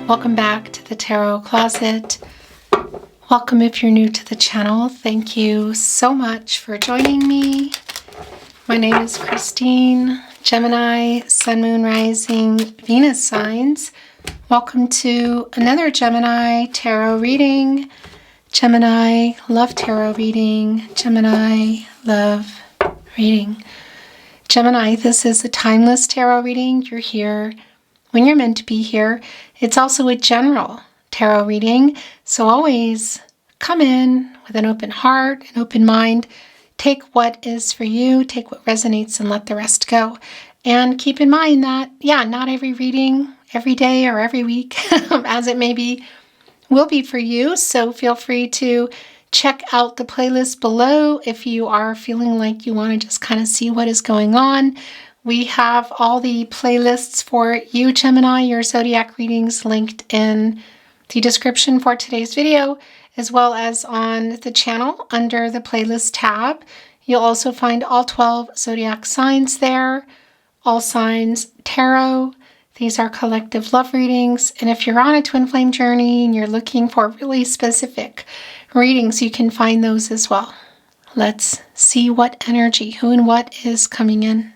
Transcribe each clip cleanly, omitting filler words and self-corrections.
Welcome back to the Tarot Closet. Welcome if you're new to the channel. Thank you so much for joining me. My name is Christine, Gemini, Sun, Moon, Rising, Venus signs. Welcome to another Gemini Tarot reading. Gemini Love Tarot reading. Gemini Love Reading. Gemini, this is a timeless tarot reading. You're here when you're meant to be here. It's also a general tarot reading, so always come in with an open heart, an open mind. Take what is for you, take what resonates, and let the rest go. And keep in mind that, not every reading, every day or every week, as it may be, will be for you. So feel free to check out the playlist below if you are feeling like you want to just kind of see what is going on. We have all the playlists for you, Gemini, your zodiac readings linked in the description for today's video, as well as on the channel under the playlist tab. You'll also find all 12 zodiac signs there, all signs tarot. These are collective love readings. And if you're on a twin flame journey and you're looking for really specific readings, you can find those as well. Let's see what energy, who and what is coming in.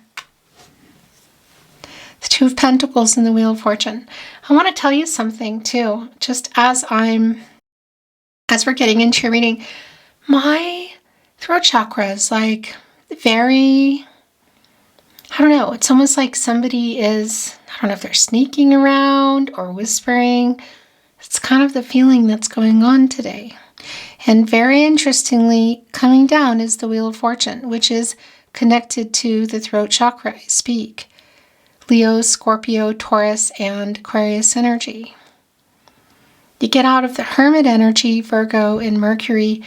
The Two of Pentacles and the Wheel of Fortune. I want to tell you something too, just as we're getting into your reading. My throat chakra is like very, I don't know, it's almost like somebody is, I don't know if they're sneaking around or whispering. It's kind of the feeling that's going on today. And very interestingly, coming down is the Wheel of Fortune, which is connected to the throat chakra I speak. Leo, Scorpio, Taurus, and Aquarius energy. You get out of the Hermit energy, Virgo and Mercury.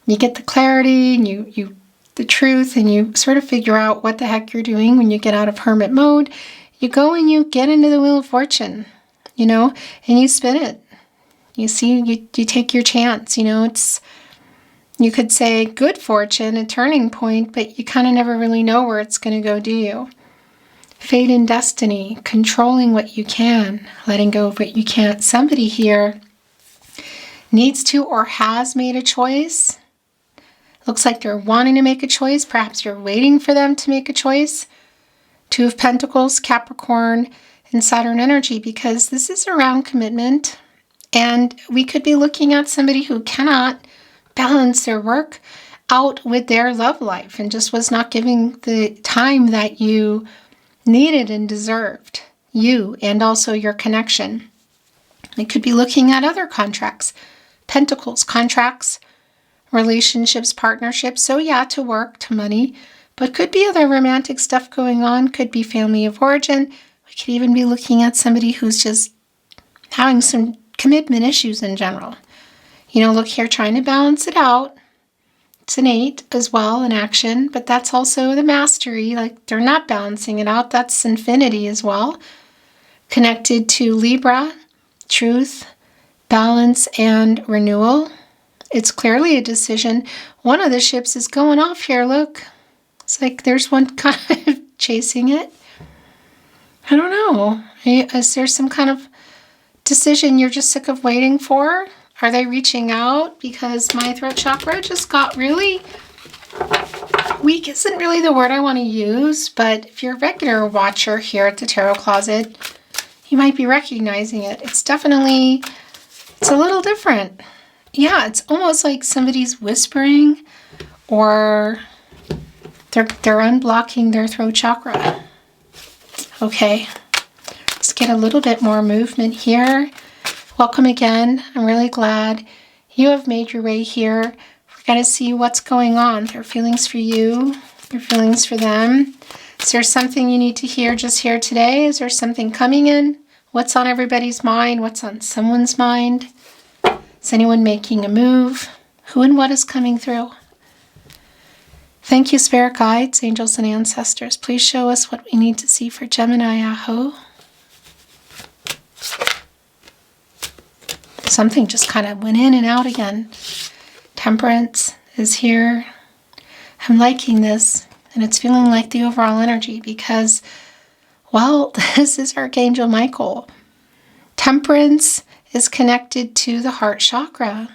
You get the clarity and you the truth, and you sort of figure out what the heck you're doing when you get out of Hermit mode. You go and you get into the Wheel of Fortune, and you spin it. You see, you take your chance, it's, you could say good fortune, a turning point, but you kind of never really know where it's going to go, do you? Fate and destiny, controlling what you can, letting go of what you can't. Somebody here needs to or has made a choice. Looks like they're wanting to make a choice. Perhaps you're waiting for them to make a choice. Two of Pentacles, Capricorn, and Saturn energy, because this is around commitment. And we could be looking at somebody who cannot balance their work out with their love life and just was not giving the time that you needed and deserved, you and also your connection. It could be looking at other contracts, pentacles, contracts, relationships, partnerships. So to work, to money, but could be other romantic stuff going on, could be family of origin. We could even be looking at somebody who's just having some commitment issues in general. Look here, trying to balance it out. It's an 8 as well in action, but that's also the mastery. Like they're not balancing it out. That's infinity as well. Connected to Libra, truth, balance, and renewal. It's clearly a decision. One of the ships is going off here. Look, it's like there's one kind of chasing it. I don't know. Is there some kind of decision you're just sick of waiting for? Are they reaching out? Because my throat chakra just got really weak. Isn't really the word I want to use, but if you're a regular watcher here at the Tarot Closet, you might be recognizing it. It's a little different. Yeah, it's almost like somebody's whispering or they're unblocking their throat chakra. Okay, let's get a little bit more movement here. Welcome again. I'm really glad you have made your way here. We're going to see what's going on. Their feelings for you, their feelings for them. Is there something you need to hear just here today? Is there something coming in? What's on everybody's mind? What's on someone's mind? Is anyone making a move? Who and what is coming through? Thank you, spirit guides, angels, and ancestors. Please show us what we need to see for Gemini. Aho. Something just kind of went in and out again. Temperance is here. I'm liking this, and it's feeling like the overall energy because, well, this is Archangel Michael. Temperance is connected to the heart chakra.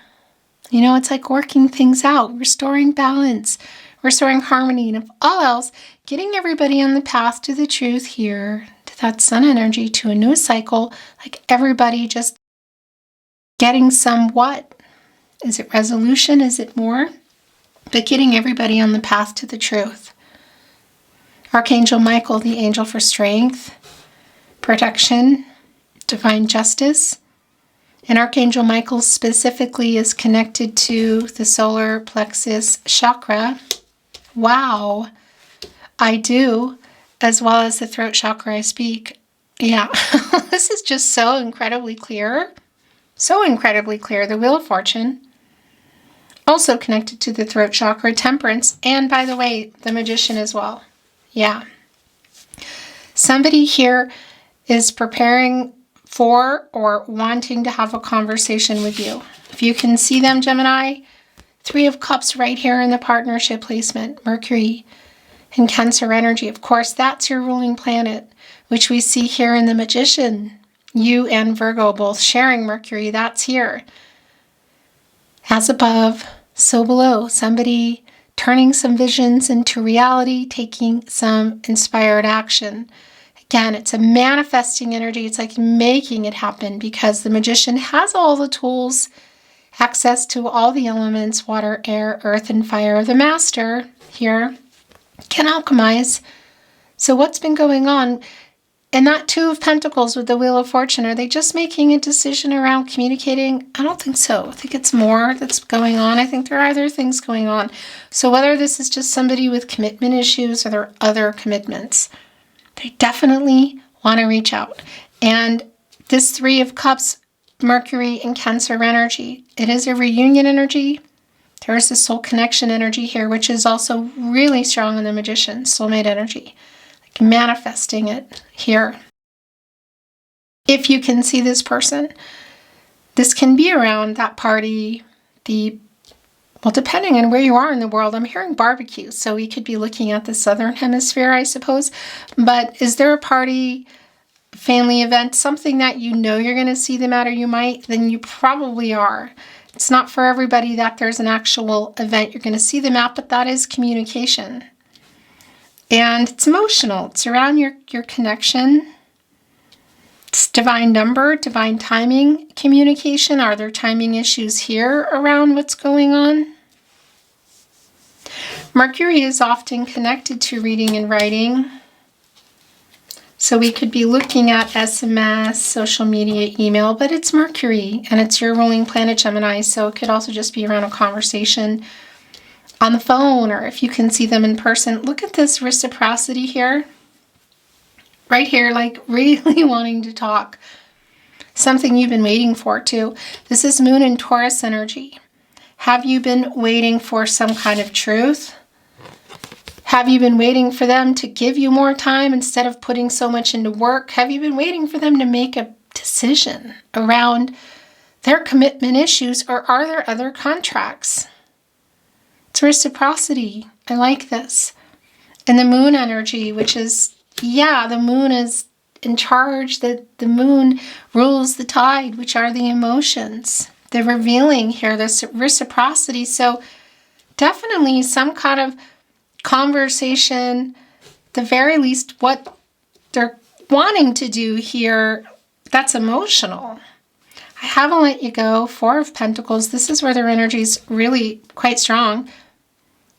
You know, it's like working things out, restoring balance, restoring harmony, and if all else, getting everybody on the path to the truth here, to that sun energy, to a new cycle, like everybody just getting some what? Is it resolution? Is it more? But getting everybody on the path to the truth. Archangel Michael, the angel for strength, protection, divine justice. And Archangel Michael specifically is connected to the solar plexus chakra. Wow, I do, as well as the throat chakra I speak. Yeah, this is just so incredibly clear. So incredibly clear. The Wheel of Fortune, also connected to the throat chakra, temperance, and by the way, the magician as well. Yeah. Somebody here is preparing for or wanting to have a conversation with you. If you can see them, Gemini, Three of Cups right here in the partnership placement, Mercury and Cancer energy. Of course, that's your ruling planet, which we see here in the magician. You and Virgo both sharing Mercury, that's here. As above, so below. Somebody turning some visions into reality, taking some inspired action. Again, it's a manifesting energy. It's like making it happen because the magician has all the tools, access to all the elements, water, air, earth, and fire. The master here can alchemize. So what's been going on? And that Two of Pentacles with the Wheel of Fortune, are they just making a decision around communicating? I don't think so. I think it's more that's going on. I think there are other things going on. So whether this is just somebody with commitment issues or there are other commitments, they definitely want to reach out. And this Three of Cups, Mercury and Cancer energy, it is a reunion energy. There's a soul connection energy here, which is also really strong in the magician, soulmate energy. Like manifesting it here. If you can see this person, this can be around that party, well, depending on where you are in the world, I'm hearing barbecue, so we could be looking at the southern hemisphere, I suppose. But is there a party, family event, something that you know you're going to see them at, or you might? Then you probably are. It's not for everybody that there's an actual event you're going to see them at, but that is communication. And it's emotional. It's around your connection. It's divine number, divine timing, communication. Are there timing issues here around what's going on? Mercury is often connected to reading and writing. So we could be looking at SMS, social media, email, but it's Mercury and it's your ruling planet, Gemini. So it could also just be around a conversation on the phone, or if you can see them in person. Look at this reciprocity here. Right here, like really wanting to talk. Something you've been waiting for too. This is Moon and Taurus energy. Have you been waiting for some kind of truth? Have you been waiting for them to give you more time instead of putting so much into work? Have you been waiting for them to make a decision around their commitment issues, or are there other contracts? It's reciprocity. I like this. And the Moon energy, which is, yeah, the moon is in charge. The moon rules the tide, which are the emotions. They're revealing here this reciprocity. So definitely some kind of conversation, the very least what they're wanting to do here, that's emotional. I haven't let you go. Four of Pentacles. This is where their energy is really quite strong.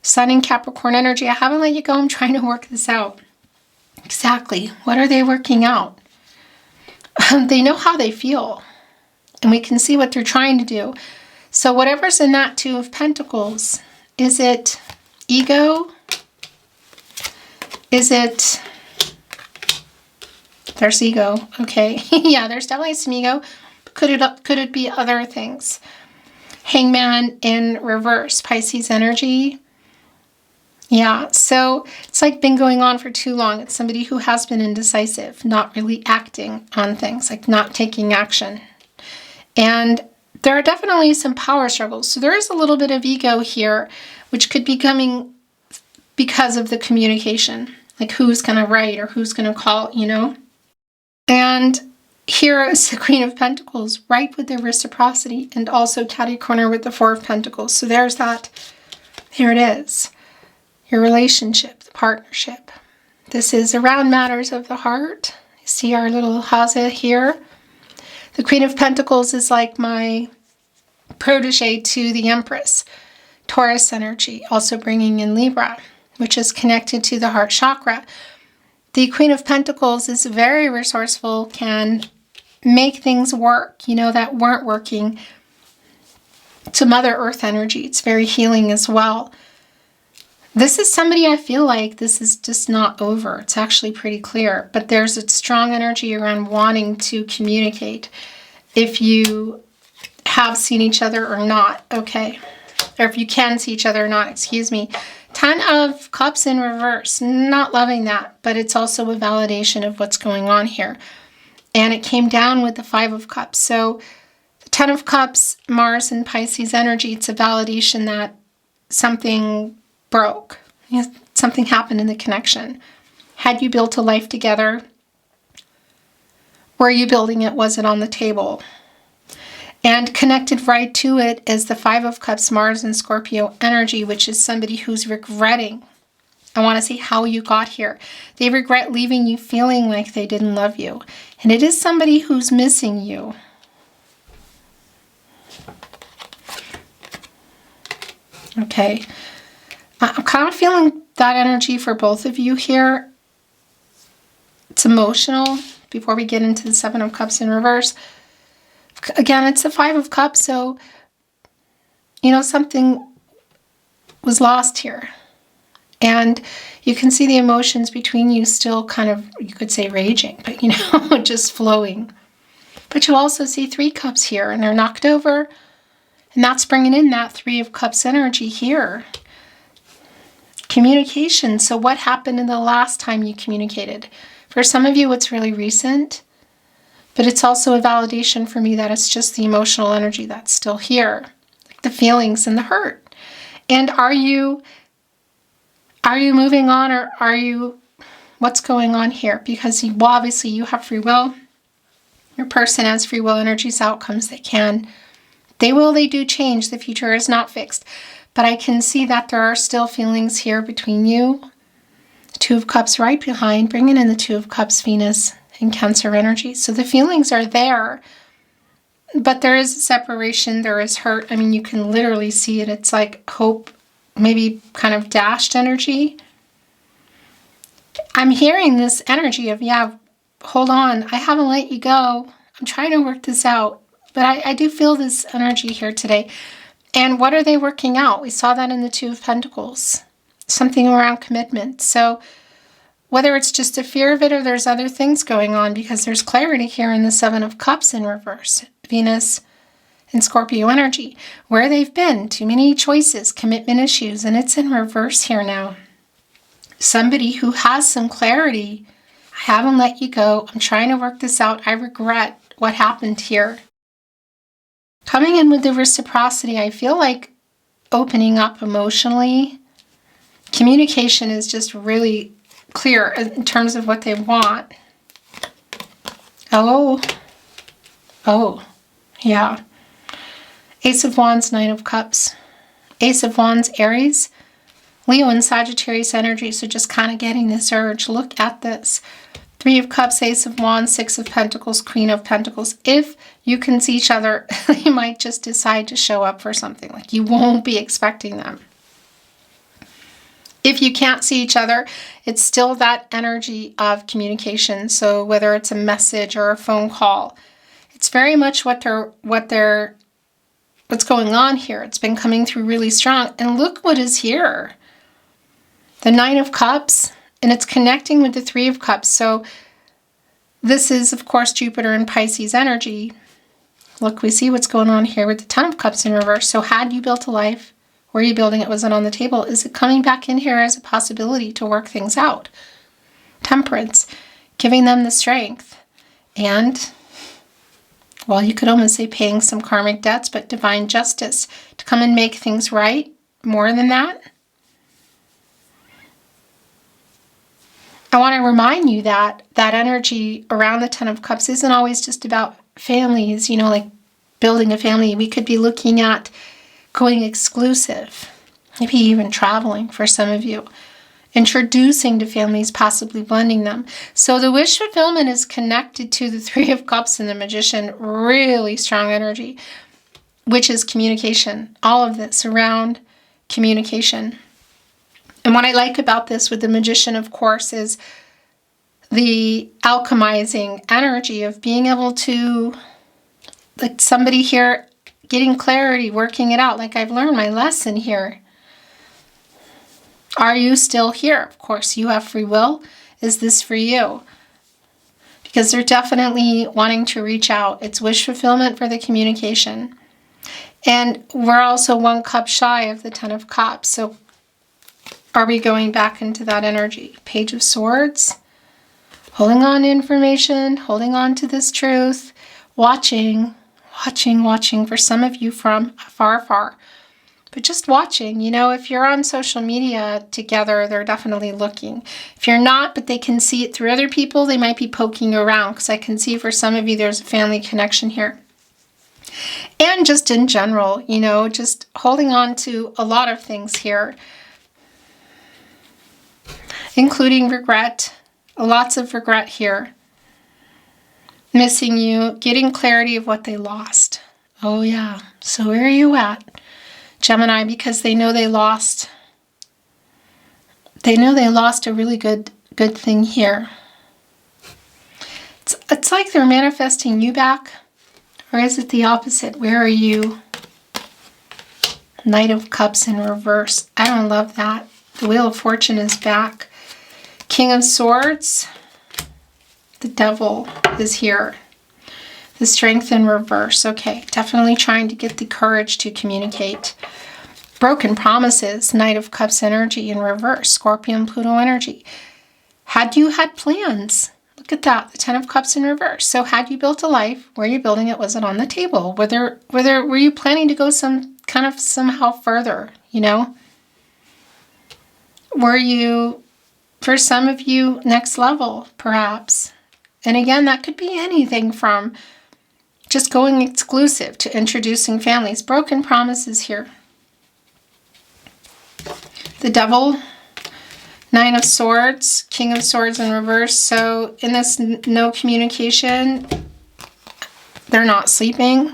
Sun and Capricorn energy. I haven't let you go. I'm trying to work this out. Exactly. What are they working out? They know how they feel. And we can see what they're trying to do. So whatever's in that Two of Pentacles, is it ego? Is it... There's ego. Okay. Yeah, there's definitely some ego. Could it be other things? Hangman in reverse. Pisces energy. Yeah, so it's like been going on for too long. It's somebody who has been indecisive, not really acting on things, like not taking action. And there are definitely some power struggles. So there is a little bit of ego here, which could be coming because of the communication, like who's going to write or who's going to call, you know? And Here is the Queen of Pentacles, right with the reciprocity, and also catty corner with the Four of Pentacles. So there's that. Here it is. Your relationship, the partnership. This is around matters of the heart. You see our little Haza here. The Queen of Pentacles is like my protege to the Empress. Taurus energy, also bringing in Libra, which is connected to the heart chakra. The Queen of Pentacles is very resourceful, can make things work, that weren't working. To Mother Earth energy, it's very healing as well. This is somebody I feel like this is just not over. It's actually pretty clear, but there's a strong energy around wanting to communicate. If you have seen each other or not, okay. Or if you can see each other or not, excuse me. 10 of Cups in reverse. Not loving that, but it's also a validation of what's going on here. And it came down with the 5 of Cups. So the 10 of Cups, Mars and Pisces energy, it's a validation that something broke. Something happened in the connection. Had you built a life together? Were you building it? Was it on the table? And connected right to it is the 5 of Cups, Mars and Scorpio energy, which is somebody who's regretting. I want to see how you got here. They regret leaving you feeling like they didn't love you. And it is somebody who's missing you. Okay. I'm kind of feeling that energy for both of you here. It's emotional before we get into the 7 of Cups in reverse. Again, it's the 5 of Cups, so, something was lost here. And you can see the emotions between you still kind of, you could say raging, but, just flowing. But you also see 3 cups here, and they're knocked over. And that's bringing in that 3 of Cups energy here. Communication. So what happened in the last time you communicated? For some of you, it's really recent. But it's also a validation for me that it's just the emotional energy that's still here. Like the feelings and the hurt. And are you moving on, or what's going on here? Because obviously you have free will. Your person has free will energies, outcomes they can. They do change. The future is not fixed. But I can see that there are still feelings here between you. The 2 of Cups right behind, bringing in the 2 of Cups, Venus and Cancer energy. So the feelings are there, but there is a separation, there is hurt. You can literally see it. It's like hope, maybe kind of dashed energy. I'm hearing this energy of, hold on, I haven't let you go. I'm trying to work this out. But I do feel this energy here today. And what are they working out? We saw that in the 2 of Pentacles. Something around commitment. So whether it's just a fear of it or there's other things going on, because there's clarity here in the 7 of Cups in reverse. Venus and Scorpio energy. Where they've been, too many choices, commitment issues, and it's in reverse here now. Somebody who has some clarity. I haven't let you go. I'm trying to work this out. I regret what happened here. Coming in with the reciprocity, I feel like opening up emotionally. Communication is just really clear in terms of what they want. Oh, yeah. Ace of Wands, 9 of Cups. Ace of Wands, Aries. Leo and Sagittarius energy, so just kind of getting this urge. Look at this. 3 of Cups, Ace of Wands, 6 of Pentacles, Queen of Pentacles. If you can see each other, you might just decide to show up for something. Like you won't be expecting them. If you can't see each other, it's still that energy of communication. So whether it's a message or a phone call, it's very much what's going on here. It's been coming through really strong. And look what is here. The 9 of Cups, and it's connecting with the 3 of Cups. So this is, of course, Jupiter and Pisces energy. Look, we see what's going on here with the 10 of Cups in reverse. So had you built a life? Were you building it? Was it on the table? Is it coming back in here as a possibility to work things out? Temperance, giving them the strength. And, well, you could almost say paying some karmic debts, but divine justice to come and make things right. More than that. I want to remind you that that energy around the Ten of Cups isn't always just about families, like building a family. We could be looking at going exclusive, maybe even traveling for some of you, introducing to families, possibly blending them. So the wish fulfillment is connected to the Three of Cups and the Magician, really strong energy, which is communication. All of this around communication. And what I like about this with the Magician, of course, is the alchemizing energy of being able to, like somebody here, getting clarity, working it out. Like, I've learned my lesson here. Are you still here? Of course, you have free will. Is this for you? Because they're definitely wanting to reach out. It's wish fulfillment for the communication. And we're also 1 cup shy of the 10 of Cups. So are we going back into that energy? Page of Swords. Holding on to information. Holding on to this truth. Watching for some of you from afar. But just watching, if you're on social media together, they're definitely looking. If you're not, but they can see it through other people, they might be poking around, because I can see for some of you there's a family connection here. And just in general, just holding on to a lot of things here, including regret, lots of regret here. Missing you, getting clarity of what they lost. Oh yeah, so where are you at? Gemini, because they know they lost. They know they lost a really good thing here. It's like they're manifesting you back, or is it the opposite? Where are you? Knight of Cups in reverse. I don't love that. The Wheel of Fortune is back. King of Swords. The Devil is here. The Strength in reverse. Okay, definitely trying to get the courage to communicate. Broken promises. Knight of Cups energy in reverse. Scorpion, Pluto energy. Had you had plans? Look at that. The 10 of Cups in reverse. So had you built a life? Were you building it? Was it on the table? Were you planning to go somehow further? Were you, for some of you, next level, perhaps? And again, that could be anything from just going exclusive to introducing families. Broken promises here. The Devil, 9 of Swords, King of Swords in reverse. So in this no communication, they're not sleeping.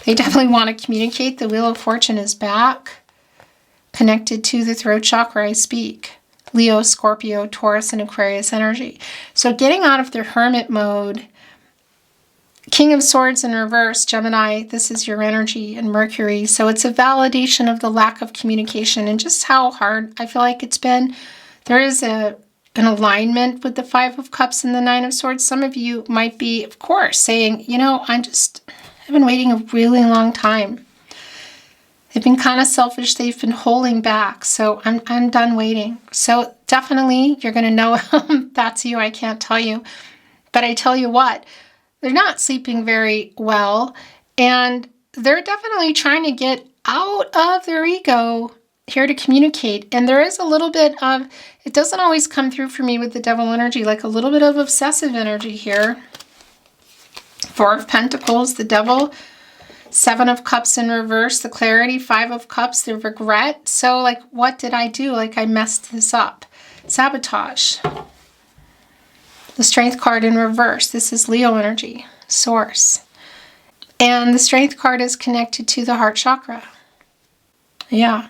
They definitely want to communicate. The Wheel of Fortune is back, connected to the throat chakra I speak. Leo, Scorpio, Taurus, and Aquarius energy. So getting out of their hermit mode. King of Swords in reverse, Gemini, this is your energy, and Mercury. So it's a validation of the lack of communication and just how hard I feel like it's been. There is an alignment with the 5 of Cups and the 9 of Swords. Some of you might be, of course, saying, I've been waiting a really long time. They've been kind of selfish. They've been holding back. So I'm done waiting. So definitely you're going to know that's you. I can't tell you. But I tell you what, they're not sleeping very well. And they're definitely trying to get out of their ego here to communicate. And there is a little bit of, it doesn't always come through for me with the Devil energy, like a little bit of obsessive energy here. 4 of Pentacles, the Devil. 7 of Cups in reverse, the clarity. 5 of Cups, the regret. So like, what did I do? Like, I messed this up. Sabotage. The Strength card in reverse. This is Leo energy, source. And the Strength card is connected to the heart chakra. Yeah.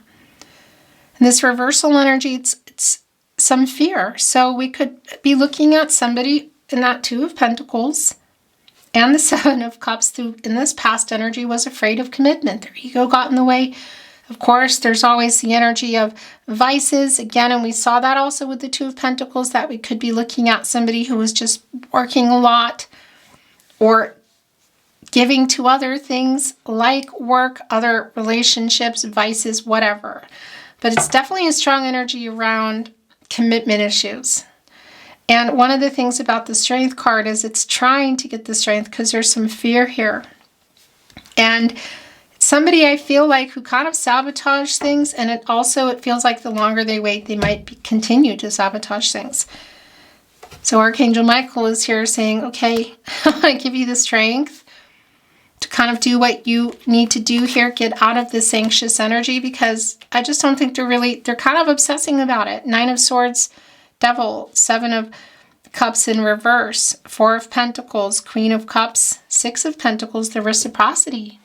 And this reversal energy, it's some fear. So we could be looking at somebody in that 2 of Pentacles and the 7 of Cups who in this past energy was afraid of commitment. Their ego got in the way. Of course, there's always the energy of vices. Again, and we saw that also with the 2 of Pentacles, that we could be looking at somebody who was just working a lot or giving to other things like work, other relationships, vices, whatever. But it's definitely a strong energy around commitment issues. And one of the things about the Strength card is it's trying to get the strength because there's some fear here. And it's somebody I feel like who kind of sabotage things, and it feels like the longer they wait, they might continue to sabotage things. So Archangel Michael is here saying, okay, I want to give you the strength to kind of do what you need to do here, get out of this anxious energy, because I just don't think they're kind of obsessing about it. 9 of Swords, Devil, 7 of Cups in reverse, 4 of Pentacles, Queen of Cups, 6 of Pentacles, the reciprocity.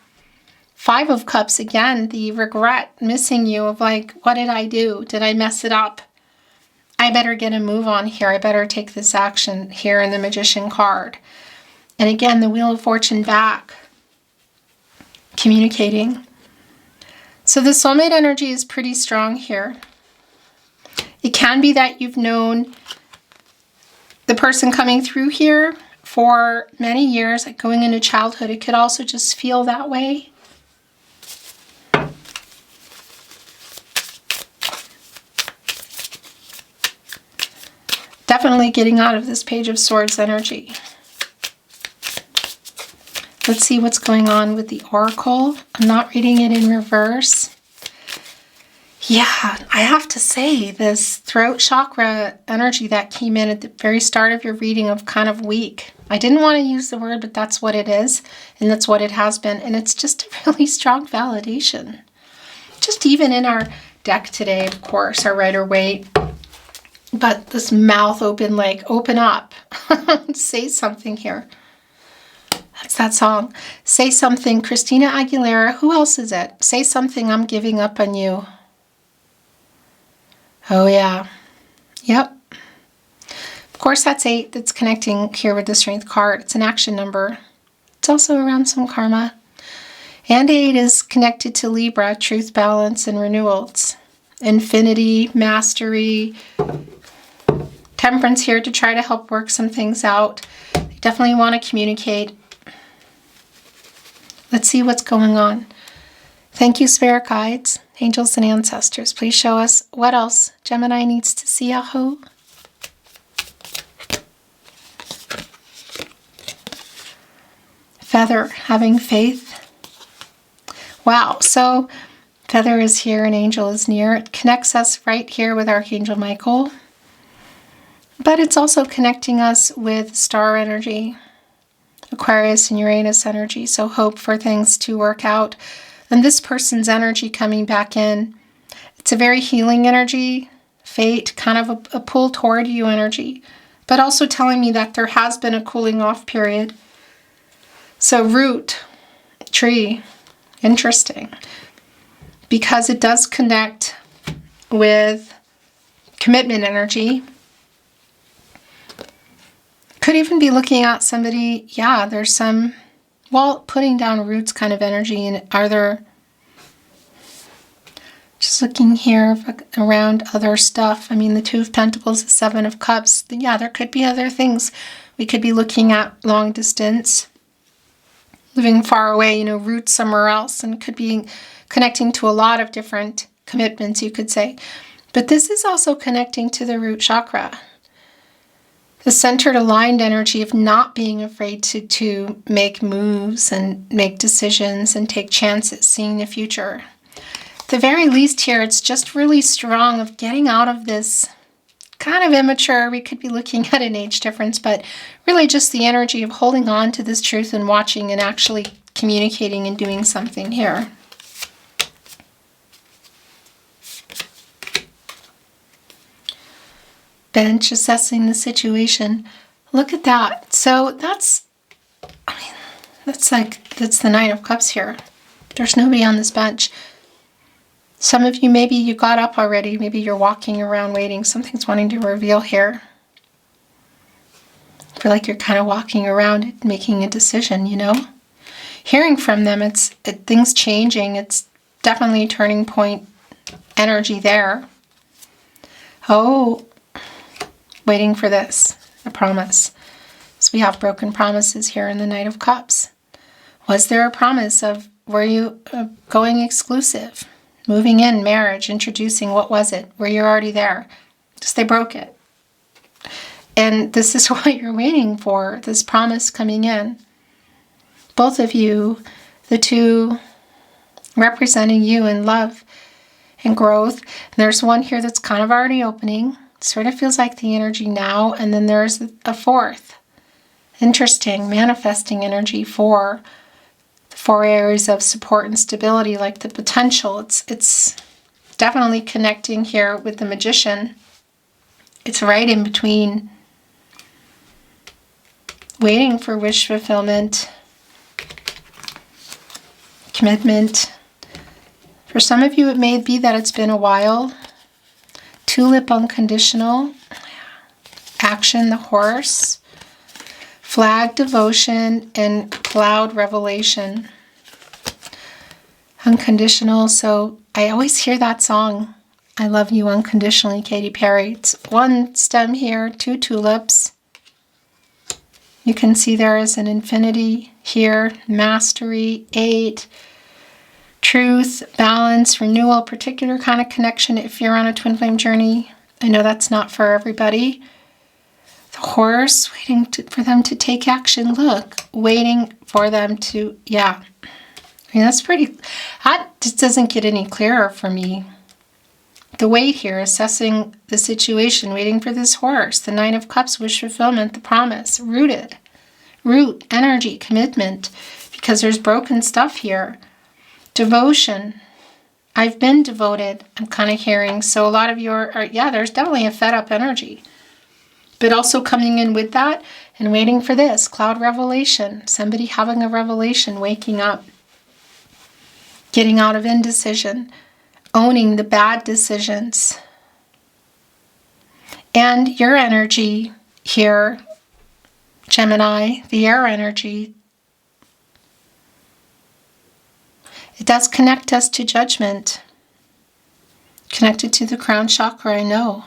5 of Cups, again, the regret, missing you of like, what did I do? Did I mess it up? I better get a move on here. I better take this action here in the Magician card. And again, the Wheel of Fortune back, communicating. So the soulmate energy is pretty strong here. It can be that you've known the person coming through here for many years, like going into childhood. It could also just feel that way. Definitely getting out of this Page of Swords energy. Let's see what's going on with the Oracle. I'm not reading it in reverse. Yeah, I have to say, this throat chakra energy that came in at the very start of your reading of kind of weak. I didn't want to use the word, but that's what it is. And that's what it has been. And it's just a really strong validation. Just even in our deck today, of course, our Rider-Waite. But this mouth open, like, open up. Say something here. That's that song. Say something. Christina Aguilera. Who else is it? Say something. I'm giving up on you. Oh, yeah. Yep. Of course, that's 8. That's connecting here with the Strength card. It's an action number. It's also around some karma. And 8 is connected to Libra, truth, balance, and renewals. Infinity, mastery, Temperance here to try to help work some things out. They definitely want to communicate. Let's see what's going on. Thank you, Spirit Guides, Angels, and Ancestors. Please show us what else Gemini needs to see, Yahoo. Feather, having faith. Wow, so Feather is here and Angel is near. It connects us right here with Archangel Michael. But it's also connecting us with star energy, Aquarius and Uranus energy. So hope for things to work out. And this person's energy coming back in. It's a very healing energy, fate, kind of a pull toward you energy. But also telling me that there has been a cooling off period. So root, tree, interesting. Because it does connect with commitment energy. Could even be looking at somebody, yeah, there's some, well, putting down roots kind of energy. And are there, just looking here around other stuff. I mean, the 2 of Pentacles, the 7 of Cups. Yeah, there could be other things. We could be looking at long distance, living far away, you know, roots somewhere else. And could be connecting to a lot of different commitments, you could say. But this is also connecting to the root chakra. The centered, aligned energy of not being afraid to make moves and make decisions and take chances, seeing the future. At the very least here, it's just really strong of getting out of this kind of immature. We could be looking at an age difference, but really just the energy of holding on to this truth and watching and actually communicating and doing something here. Bench, assessing the situation. Look at that. So that's the 9 of Cups here. There's nobody on this bench. Some of you, maybe you got up already. Maybe you're walking around waiting. Something's wanting to reveal here. I feel like you're kind of walking around making a decision, you know? Hearing from them, it's things changing. It's definitely a turning point energy there. Oh, waiting for this, a promise. So we have broken promises here in the Knight of Cups. Was there a promise of, were you going exclusive? Moving in, marriage, introducing, what was it? Were you already there? Just they broke it. And this is what you're waiting for, this promise coming in. Both of you, the 2 representing you in love and growth. And there's one here that's kind of already opening. Sort of feels like the energy now. And then there's a fourth. Interesting, manifesting energy for the 4 areas of support and stability, like the potential. It's definitely connecting here with the Magician. It's right in between waiting for wish fulfillment, commitment. For some of you, it may be that it's been a while. Tulip, unconditional. Action, the horse. Flag, devotion, and cloud, revelation. Unconditional. So I always hear that song, I Love You Unconditionally, Katy Perry. It's 1 stem here, 2 tulips. You can see there is an infinity here, mastery, 8, truth, balance, renewal, particular kind of connection if you're on a twin flame journey. I know that's not for everybody. The horse, waiting for them to take action. Look, waiting for them to, yeah. I mean, that just doesn't get any clearer for me. The wait here, assessing the situation, waiting for this horse. The 9 of Cups, wish fulfillment, the promise, rooted. Root, energy, commitment, because there's broken stuff here. Devotion. I've been devoted, I'm kind of hearing. So a lot of you are, yeah, there's definitely a fed up energy. But also coming in with that and waiting for this. Cloud revelation. Somebody having a revelation, waking up. Getting out of indecision. Owning the bad decisions. And your energy here, Gemini, the air energy. It does connect us to judgment. Connected to the crown chakra, I know.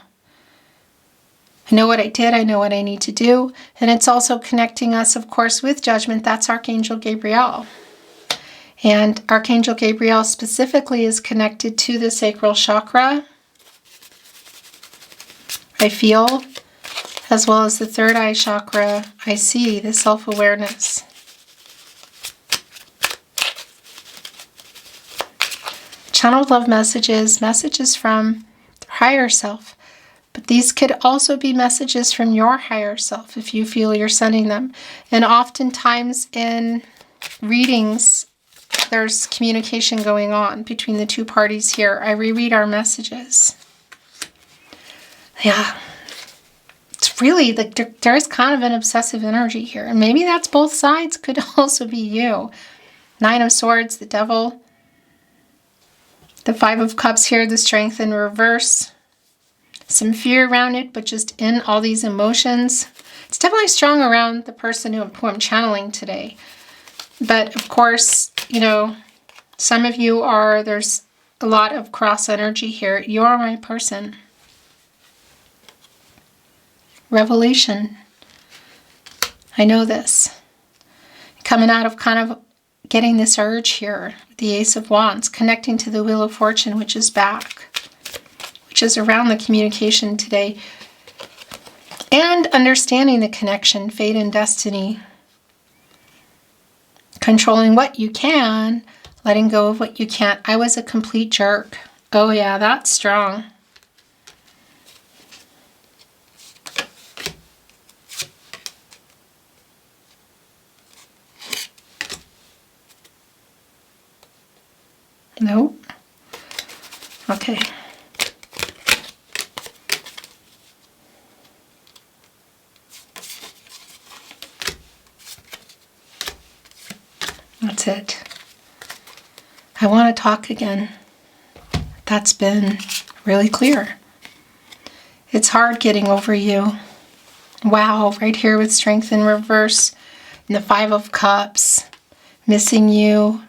I know what I did, I know what I need to do. And it's also connecting us, of course, with judgment. That's Archangel Gabriel. And Archangel Gabriel specifically is connected to the sacral chakra, I feel, as well as the third eye chakra. I see the self-awareness. Channeled love messages, messages from their higher self. But these could also be messages from your higher self if you feel you're sending them. And oftentimes in readings, there's communication going on between the two parties here. I reread our messages. Yeah. It's really, there is kind of an obsessive energy here. And maybe that's both sides. Could also be you. 9 of Swords, the Devil. The 5 of Cups here, the Strength in reverse. Some fear around it, but just in all these emotions. It's definitely strong around the person who I'm channeling today. But of course, you know, some of you are, there's a lot of cross energy here. You're my person. Revelation. I know this. Coming out of kind of getting this urge here. The Ace of Wands. Connecting to the Wheel of Fortune, which is back. Which is around the communication today. And understanding the connection, fate and destiny. Controlling what you can, letting go of what you can't. I was a complete jerk. Oh yeah, that's strong. Nope. Okay. That's it. I want to talk again. That's been really clear. It's hard getting over you. Wow, right here with Strength in reverse and the 5 of Cups. Missing you.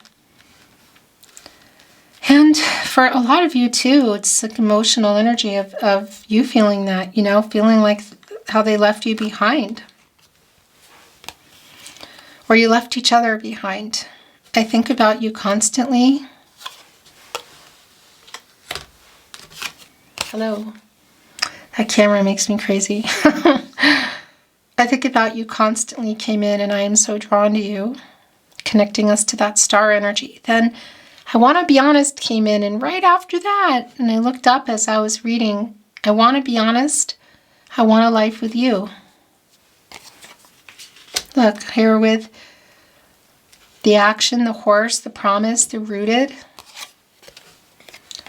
And for a lot of you too, it's like emotional energy of you feeling that, you know, feeling like how they left you behind. Or you left each other behind. I think about you constantly. Hello. That camera makes me crazy. I think about you constantly, came in, and I am so drawn to you, connecting us to that star energy. Then I want to be honest came in, and right after that, and I looked up as I was reading, I want to be honest. I want a life with you. Look, here with the action, the horse, the promise, the rooted.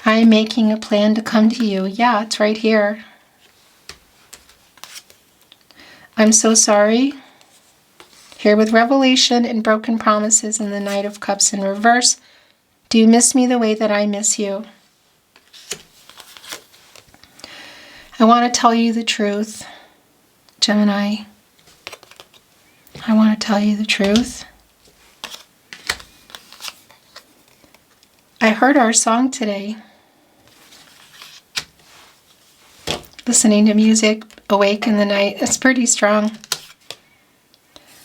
I am making a plan to come to you. Yeah, it's right here. I'm so sorry. Here with revelation and broken promises and the Knight of Cups in reverse. Do you miss me the way that I miss you? I want to tell you the truth, Gemini. I want to tell you the truth. I heard our song today. Listening to music, awake in the night. It's pretty strong.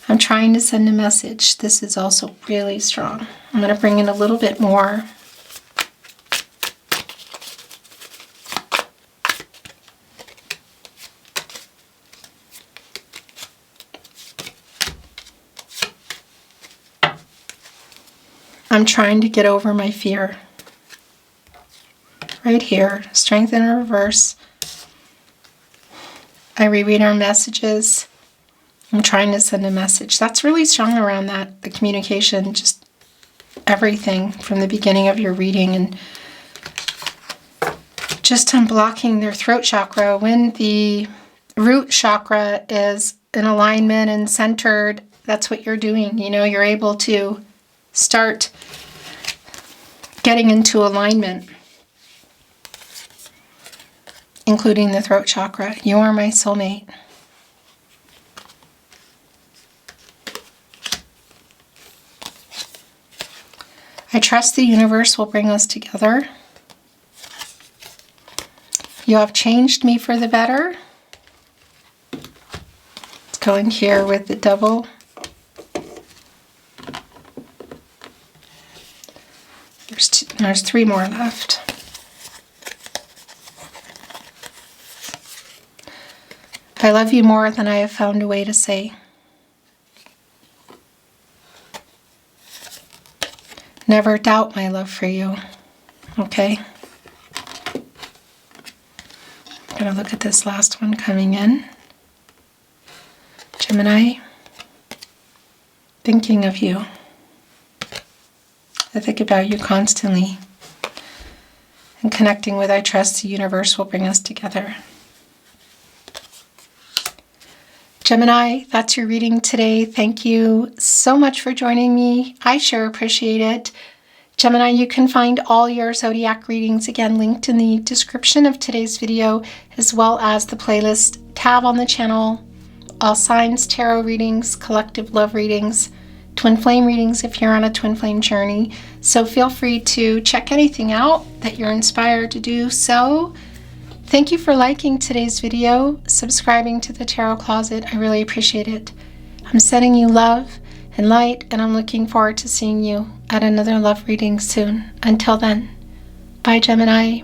I'm trying to send a message. This is also really strong. I'm going to bring in a little bit more. I'm trying to get over my fear. Right here, strength in reverse. I reread our messages. I'm trying to send a message. That's really strong around that, the communication, just everything from the beginning of your reading, and just unblocking their throat chakra. When the root chakra is in alignment and centered, that's what you're doing. You know, you're able to start getting into alignment, including the throat chakra. You are my soulmate. I trust the universe will bring us together. You have changed me for the better. Let's go in here with the Devil. There's 3 more left. I love you more than I have found a way to say. Never doubt my love for you. Okay? I'm going to look at this last one coming in. Gemini, thinking of you. I think about you constantly. And connecting with I trust the universe will bring us together. Gemini, that's your reading today. Thank you so much for joining me. I sure appreciate it. Gemini, you can find all your zodiac readings again linked in the description of today's video, as well as the playlist tab on the channel. All signs, tarot readings, collective love readings, twin flame readings if you're on a twin flame journey. So feel free to check anything out that you're inspired to do so. Thank you for liking today's video, subscribing to the Tarot Closet. I really appreciate it. I'm sending you love and light, and I'm looking forward to seeing you at another love reading soon. Until then, bye Gemini.